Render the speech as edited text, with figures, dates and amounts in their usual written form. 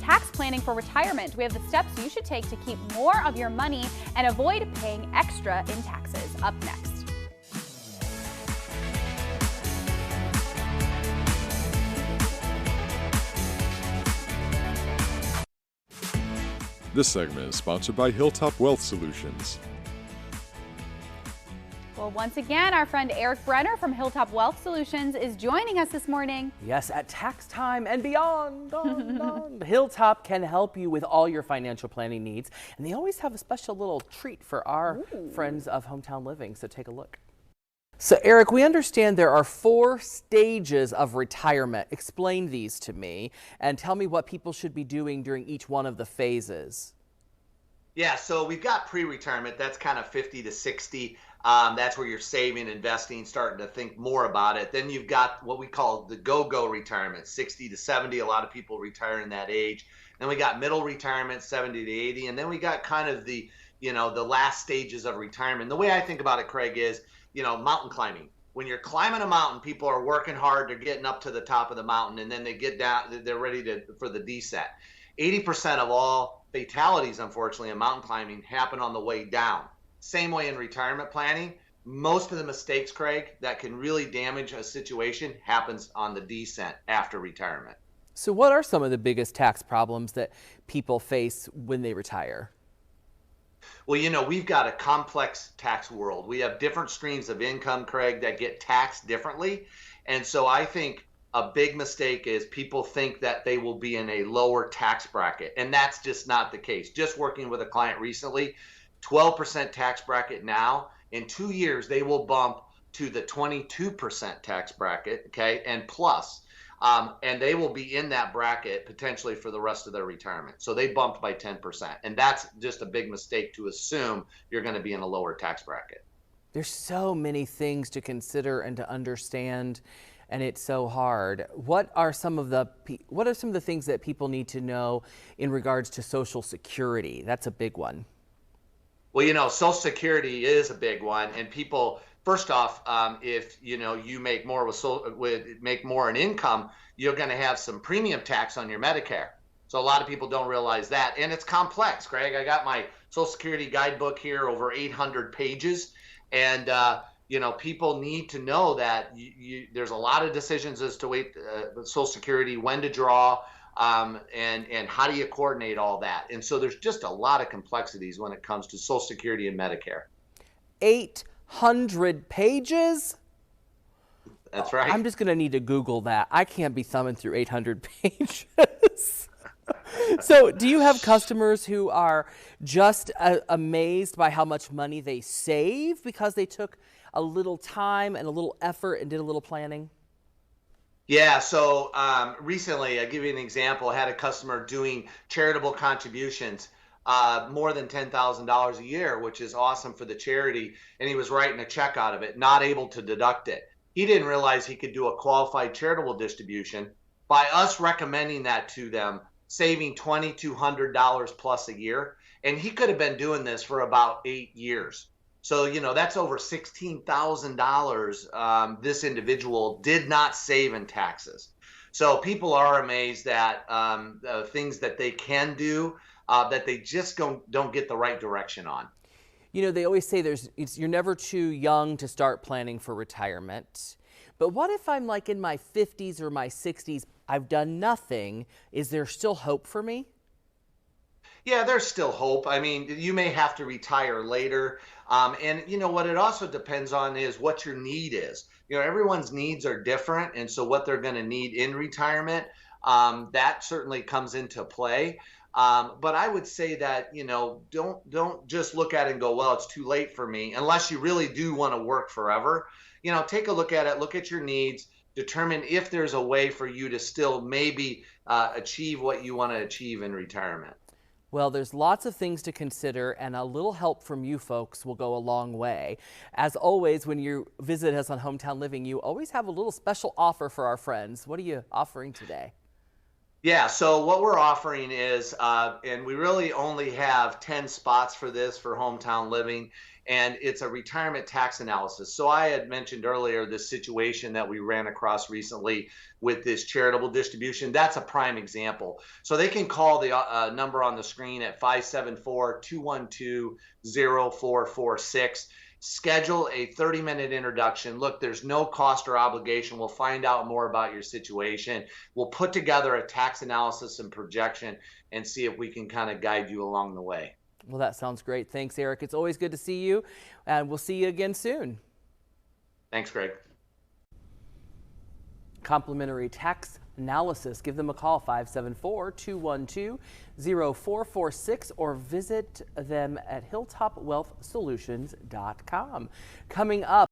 tax planning for retirement. We have the steps you should take to keep more of your money and avoid paying extra in taxes. Up next. This segment is sponsored by Hilltop Wealth Solutions. Well, once again, our friend Eric Brenner from Hilltop Wealth Solutions is joining us this morning. Yes, at tax time and beyond. Hilltop can help you with all your financial planning needs, and they always have a special little treat for our friends of Hometown Living, so take a look. So Eric, we understand there are 4 stages of retirement. Explain these to me and tell me what people should be doing during each one of the phases. Yeah, so we've got pre-retirement. That's kind of 50 to 60. That's where you're saving, investing, starting to think more about it. Then you've got what we call the go-go retirement, 60 to 70. A lot of people retire in that age. Then we got middle retirement, 70 to 80. And then we got kind of the last stages of retirement. The way I think about it, Craig, is, mountain climbing. When you're climbing a mountain, people are working hard. They're getting up to the top of the mountain, and then they get down. They're ready for the descent. 80% of all fatalities, unfortunately, in mountain climbing happen on the way down. Same way in retirement planning. Most of the mistakes, Craig, that can really damage a situation happens on the descent after retirement. So what are some of the biggest tax problems that people face when they retire? Well, we've got a complex tax world. We have different streams of income, Craig, that get taxed differently. And so I think a big mistake is people think that they will be in a lower tax bracket, and that's just not the case. Just working with a client recently, 12% tax bracket now. In 2 years, they will bump to the 22% tax bracket, okay, and plus. And they will be in that bracket potentially for the rest of their retirement. So they bumped by 10%. And that's just a big mistake to assume you're going to be in a lower tax bracket. There's so many things to consider and to understand, and it's so hard. What are some of the things that people need to know in regards to Social Security? That's a big one. Well, Social Security is a big one, and people, first off, if you make more make more in income, you're going to have some premium tax on your Medicare. So a lot of people don't realize that, and it's complex, Greg. I got my Social Security guidebook here, over 800 pages, and people need to know that there's a lot of decisions as to Social Security, when to draw. And how do you coordinate all that? And so there's just a lot of complexities when it comes to Social Security and Medicare. 800 pages? That's right. I'm just going to need to Google that. I can't be thumbing through 800 pages. So do you have customers who are just amazed by how much money they save because they took a little time and a little effort and did a little planning? Yeah, so recently, I'll give you an example. I had a customer doing charitable contributions, more than $10,000 a year, which is awesome for the charity, and he was writing a check out of it, not able to deduct it. He didn't realize he could do a qualified charitable distribution. By us recommending that to them, saving $2,200 plus a year, and he could have been doing this for about 8 years. So, that's over $16,000 this individual did not save in taxes. So people are amazed at things that they can do that they just don't get the right direction on. They always say you're never too young to start planning for retirement. But what if I'm like in my 50s or my 60s, I've done nothing? Is there still hope for me? Yeah, there's still hope. I mean, you may have to retire later. And what it also depends on is what your need is. Everyone's needs are different. And so what they're going to need in retirement, that certainly comes into play. But I would say that, don't just look at it and go, well, it's too late for me, unless you really do want to work forever. Take a look at it, look at your needs, determine if there's a way for you to still maybe achieve what you want to achieve in retirement. Well, there's lots of things to consider, and a little help from you folks will go a long way. As always, when you visit us on Hometown Living, you always have a little special offer for our friends. What are you offering today? Yeah, so what we're offering is, and we really only have 10 spots for this for hometown living, and it's a retirement tax analysis. So I had mentioned earlier this situation that we ran across recently with this charitable distribution. That's a prime example. So they can call the number on the screen at 574-212-0446. Schedule a 30-minute introduction. Look, there's no cost or obligation. We'll find out more about your situation. We'll put together a tax analysis and projection and see if we can kind of guide you along the way. Well, that sounds great. Thanks, Eric. It's always good to see you, and we'll see you again soon. Thanks, Greg. Complimentary tax analysis. Give them a call, 574-212-0446, or visit them at hilltopwealthsolutions.com. Coming up.